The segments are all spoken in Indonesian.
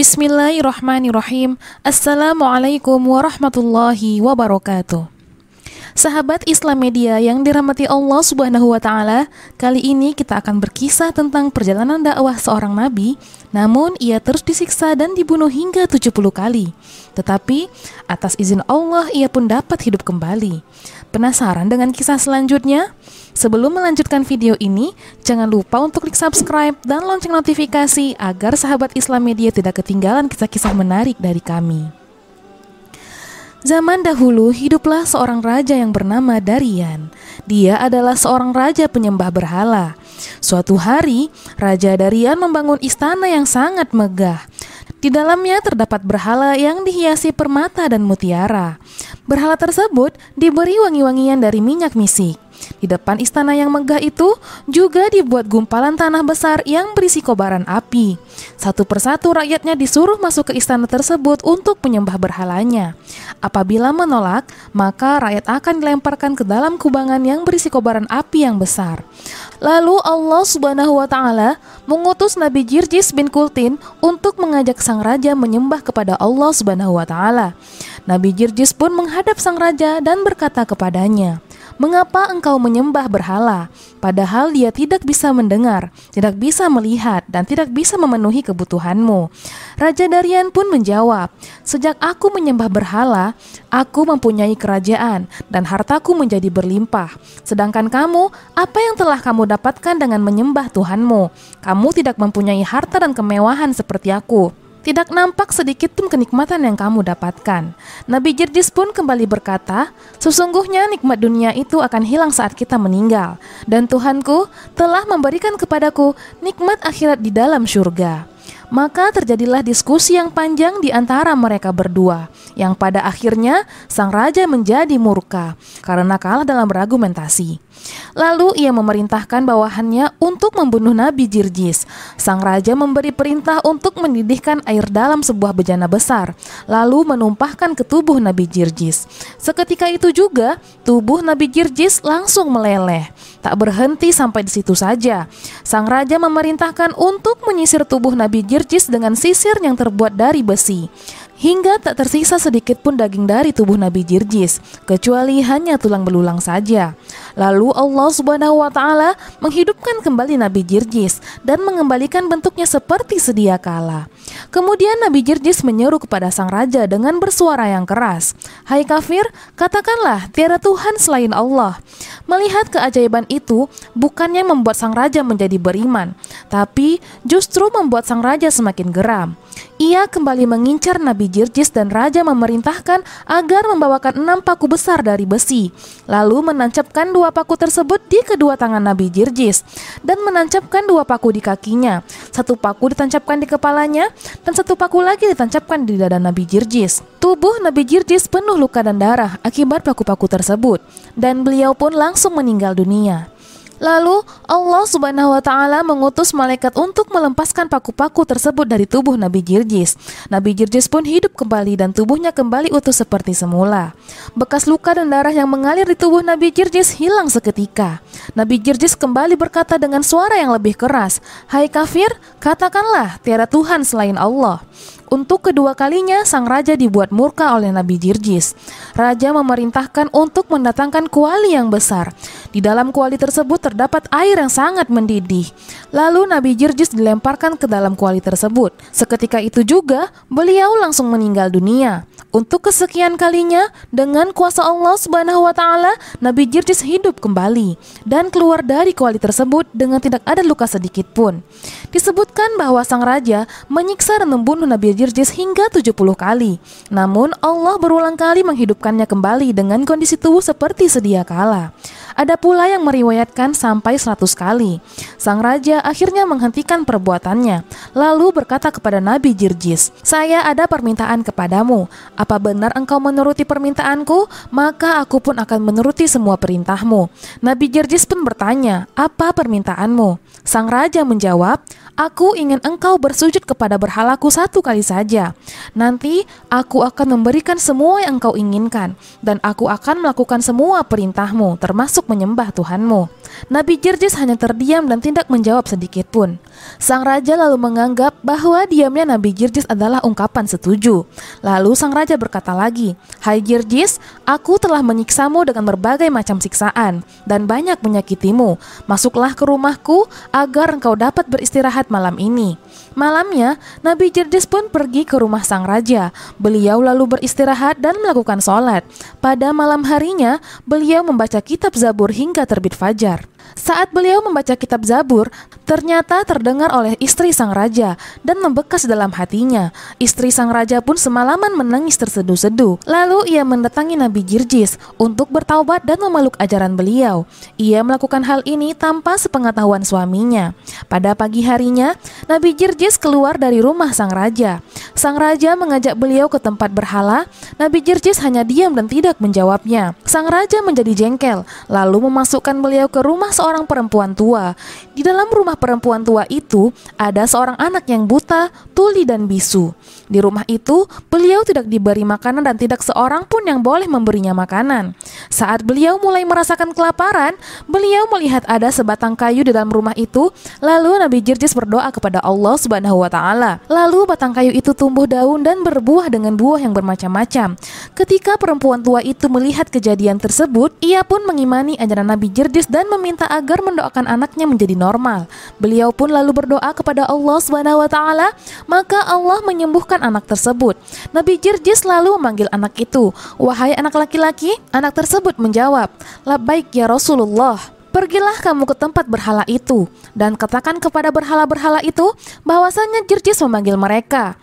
Bismillahirrahmanirrahim. Assalamualaikum warahmatullahi wabarakatuh. Sahabat Islam Media yang dirahmati Allah Subhanahu wa Ta'ala, kali ini kita akan berkisah tentang perjalanan dakwah seorang nabi, namun ia terus disiksa dan dibunuh hingga 70 kali. Tetapi atas izin Allah ia pun dapat hidup kembali. Penasaran dengan kisah selanjutnya? Sebelum melanjutkan video ini, jangan lupa untuk klik subscribe dan lonceng notifikasi agar sahabat Islam Media tidak ketinggalan kisah-kisah menarik dari kami. Zaman dahulu hiduplah seorang raja yang bernama Darian. Dia adalah seorang raja penyembah berhala. Suatu hari, Raja Darian membangun istana yang sangat megah. Di dalamnya terdapat berhala yang dihiasi permata dan mutiara. Berhala tersebut diberi wangi-wangian dari minyak misik. Di depan istana yang megah itu juga dibuat gumpalan tanah besar yang berisi kobaran api. Satu persatu rakyatnya disuruh masuk ke istana tersebut untuk menyembah berhalanya. Apabila menolak, maka rakyat akan dilemparkan ke dalam kubangan yang berisi kobaran api yang besar. Lalu Allah Subhanahu wa Ta'ala mengutus Nabi Jirjis bin Kultin untuk mengajak sang raja menyembah kepada Allah Subhanahu wa Ta'ala. Nabi Jirjis pun menghadap sang raja dan berkata kepadanya, "Mengapa engkau menyembah berhala, padahal dia tidak bisa mendengar, tidak bisa melihat, dan tidak bisa memenuhi kebutuhanmu?" Raja Darian pun menjawab, "Sejak aku menyembah berhala, aku mempunyai kerajaan dan hartaku menjadi berlimpah. Sedangkan kamu, apa yang telah kamu dapatkan dengan menyembah Tuhanmu? Kamu tidak mempunyai harta dan kemewahan seperti aku. Tidak nampak sedikit pun kenikmatan yang kamu dapatkan." Nabi Jirjis pun kembali berkata, "Sesungguhnya nikmat dunia itu akan hilang saat kita meninggal, dan Tuhanku telah memberikan kepadaku nikmat akhirat di dalam surga." Maka terjadilah diskusi yang panjang di antara mereka berdua, yang pada akhirnya sang raja menjadi murka karena kalah dalam berargumentasi. Lalu ia memerintahkan bawahannya untuk membunuh Nabi Jirjis. Sang raja memberi perintah untuk mendidihkan air dalam sebuah bejana besar, lalu menumpahkan ke tubuh Nabi Jirjis. Seketika itu juga tubuh Nabi Jirjis langsung meleleh. Tak berhenti sampai di situ saja. Sang raja memerintahkan untuk menyisir tubuh Nabi Jirjis dengan sisir yang terbuat dari besi, hingga tak tersisa sedikit pun daging dari tubuh Nabi Jirjis, kecuali hanya tulang belulang saja. Lalu Allah Subhanahu wa Ta'ala menghidupkan kembali Nabi Jirjis dan mengembalikan bentuknya seperti sedia kala. Kemudian Nabi Jirjis menyeru kepada sang raja dengan bersuara yang keras, "Hai kafir, katakanlah tiada Tuhan selain Allah." Melihat keajaiban itu bukannya membuat sang raja menjadi beriman, tapi justru membuat sang raja semakin geram. Ia kembali mengincar Nabi Jirjis dan raja memerintahkan agar membawakan 6 paku besar dari besi, lalu menancapkan 2 paku tersebut di kedua tangan Nabi Jirjis dan menancapkan 2 paku di kakinya. 1 paku ditancapkan di kepalanya dan 1 paku lagi ditancapkan di dada Nabi Jirjis. Tubuh Nabi Jirjis penuh luka dan darah akibat paku-paku tersebut, dan beliau pun langsung meninggal dunia. Lalu Allah Subhanahu wa Ta'ala mengutus malaikat untuk melepaskan paku-paku tersebut dari tubuh Nabi Jirjis. Nabi Jirjis pun hidup kembali dan tubuhnya kembali utuh seperti semula. Bekas luka dan darah yang mengalir di tubuh Nabi Jirjis hilang seketika. Nabi Jirjis kembali berkata dengan suara yang lebih keras, "Hai kafir, katakanlah tiada Tuhan selain Allah." Untuk kedua kalinya sang raja dibuat murka oleh Nabi Jirjis. Raja memerintahkan untuk mendatangkan kuali yang besar. Di dalam kuali tersebut terdapat air yang sangat mendidih. Lalu Nabi Jirjis dilemparkan ke dalam kuali tersebut. Seketika itu juga beliau langsung meninggal dunia. Untuk kesekian kalinya, dengan kuasa Allah Subhanahu wa Ta'ala, Nabi Jirjis hidup kembali dan keluar dari kuali tersebut dengan tidak ada luka sedikit pun. Disebutkan bahwa sang raja menyiksa dan membunuh Nabi Jirjis hingga 70 kali. Namun Allah berulang kali menghidupkannya kembali dengan kondisi tubuh seperti sedia kala. Ada pula yang meriwayatkan sampai 100 kali. Sang raja akhirnya menghentikan perbuatannya, lalu berkata kepada Nabi Jirjis, "Saya ada permintaan kepadamu. Apa benar engkau menuruti permintaanku? Maka aku pun akan menuruti semua perintahmu." Nabi Jirjis pun bertanya, "Apa permintaanmu?" Sang raja menjawab, "Aku ingin engkau bersujud kepada berhalaku 1 kali saja. Nanti aku akan memberikan semua yang engkau inginkan, dan aku akan melakukan semua perintahmu, termasuk menyembah Tuhanmu." Nabi Jirjis hanya terdiam dan tidak tidak menjawab sedikit pun. Sang raja lalu menganggap bahwa diamnya Nabi Jirjis adalah ungkapan setuju. Lalu sang raja berkata lagi, "Hai Jirjis, aku telah menyiksamu dengan berbagai macam siksaan dan banyak menyakitimu. Masuklah ke rumahku agar engkau dapat beristirahat malam ini." Malamnya, Nabi Jirjis pun pergi ke rumah sang raja. Beliau lalu beristirahat dan melakukan sholat. Pada malam harinya, beliau membaca kitab Zabur hingga terbit fajar. Saat beliau membaca kitab Zabur, ternyata terdengar oleh istri sang raja dan membekas dalam hatinya. Istri sang raja pun semalaman menangis terseduh-seduh. Lalu ia mendatangi Nabi Jirjis untuk bertaubat dan memeluk ajaran beliau. Ia melakukan hal ini tanpa sepengetahuan suaminya. Pada pagi harinya, Nabi Jirjis keluar dari rumah sang raja. Sang raja mengajak beliau ke tempat berhala. Nabi Jirjis hanya diam dan tidak menjawabnya. Sang raja menjadi jengkel, lalu memasukkan beliau ke rumah seorang perempuan tua. Di dalam rumah perempuan tua itu ada seorang anak yang buta, tuli dan bisu. Di rumah itu beliau tidak diberi makanan dan tidak seorang pun yang boleh memberinya makanan. Saat beliau mulai merasakan kelaparan, beliau melihat ada sebatang kayu di dalam rumah itu. Lalu Nabi Jirjis berdoa kepada Allah Subhanahu wa Ta'ala. Lalu batang kayu itu tumbuh daun dan berbuah dengan buah yang bermacam-macam. Ketika perempuan tua itu melihat kejadian tersebut, ia pun mengimani ajaran Nabi Jirjis dan meminta agar mendoakan anaknya menjadi normal. Beliau pun lalu berdoa kepada Allah Subhanahu wa Ta'ala, maka Allah menyembuhkan anak tersebut. Nabi Jirjis lalu memanggil anak itu, "Wahai anak laki-laki." Anak tersebut menjawab, "Labbaik ya Rasulullah." "Pergilah kamu ke tempat berhala itu dan katakan kepada berhala-berhala itu bahwasanya Jirjis memanggil mereka."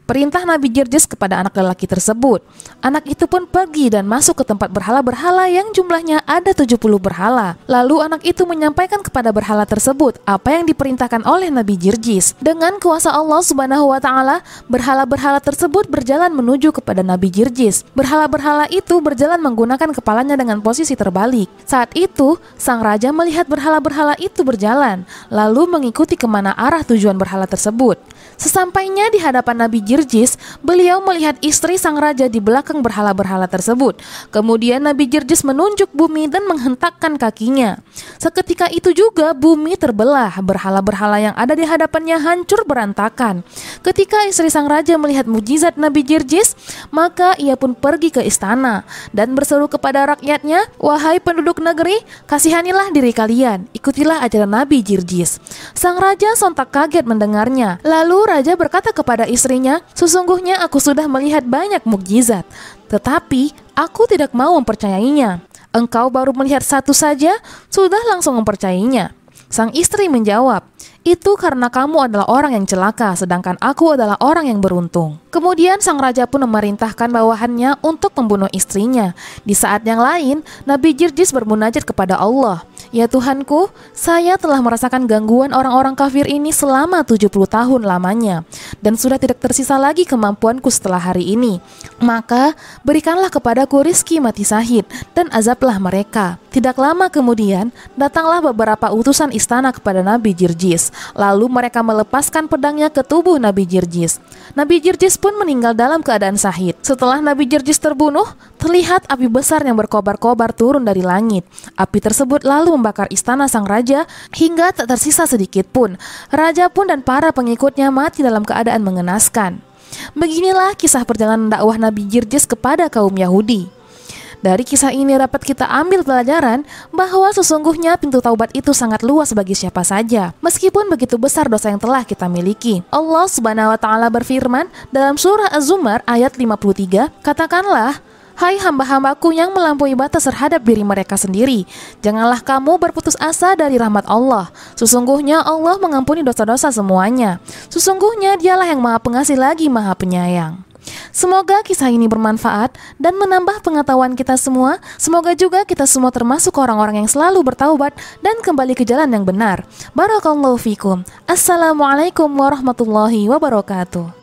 Perintah Nabi Jirjis kepada anak lelaki tersebut. Anak itu pun pergi dan masuk ke tempat berhala-berhala yang jumlahnya ada 70 berhala. Lalu anak itu menyampaikan kepada berhala tersebut apa yang diperintahkan oleh Nabi Jirjis. Dengan kuasa Allah Subhanahu wa Ta'ala, berhala-berhala tersebut berjalan menuju kepada Nabi Jirjis. Berhala-berhala itu berjalan menggunakan kepalanya dengan posisi terbalik. Saat itu, sang raja melihat berhala-berhala itu berjalan, lalu mengikuti kemana arah tujuan berhala tersebut. Sesampainya di hadapan Nabi Jirjis, beliau melihat istri sang raja di belakang berhala-berhala tersebut. Kemudian Nabi Jirjis menunjuk bumi dan menghentakkan kakinya. Seketika itu juga bumi terbelah, berhala-berhala yang ada di hadapannya hancur berantakan. Ketika istri sang raja melihat mujizat Nabi Jirjis, maka ia pun pergi ke istana dan berseru kepada rakyatnya, "Wahai penduduk negeri, kasihanilah diri kalian, ikutilah ajaran Nabi Jirjis." Sang raja sontak kaget mendengarnya. Lalu raja berkata kepada istrinya, "Sesungguhnya aku sudah melihat banyak mukjizat, tetapi aku tidak mau mempercayainya. Engkau baru melihat satu saja, sudah langsung mempercayainya." Sang istri menjawab, "Itu karena kamu adalah orang yang celaka, sedangkan aku adalah orang yang beruntung." Kemudian sang raja pun memerintahkan bawahannya untuk membunuh istrinya. Di saat yang lain, Nabi Jirjis bermunajat kepada Allah, "Ya Tuhanku, saya telah merasakan gangguan orang-orang kafir ini selama 70 tahun lamanya, dan sudah tidak tersisa lagi kemampuanku setelah hari ini. Maka berikanlah kepadaku rizki mati syahid, dan azablah mereka." Tidak lama kemudian, datanglah beberapa utusan istana kepada Nabi Jirjis. Lalu mereka melepaskan pedangnya ke tubuh Nabi Jirjis. Nabi Jirjis pun meninggal dalam keadaan syahid. Setelah Nabi Jirjis terbunuh, terlihat api besar yang berkobar-kobar turun dari langit. Api tersebut lalu membakar istana sang raja hingga tak tersisa sedikit pun. Raja pun dan para pengikutnya mati dalam keadaan mengenaskan. Beginilah kisah perjalanan dakwah Nabi Jirjis kepada kaum Yahudi. Dari kisah ini dapat kita ambil pelajaran bahwa sesungguhnya pintu taubat itu sangat luas bagi siapa saja, meskipun begitu besar dosa yang telah kita miliki. Allah Subhanahu wa Ta'ala berfirman dalam surah Az-Zumar ayat 53, "Katakanlah, hai hamba-hambaku yang melampaui batas terhadap diri mereka sendiri, janganlah kamu berputus asa dari rahmat Allah. Sesungguhnya Allah mengampuni dosa-dosa semuanya. Sesungguhnya Dialah yang Maha Pengasih lagi Maha Penyayang." Semoga kisah ini bermanfaat dan menambah pengetahuan kita semua. Semoga juga kita semua termasuk orang-orang yang selalu bertaubat dan kembali ke jalan yang benar. Barakallahu fikum. Assalamualaikum warahmatullahi wabarakatuh.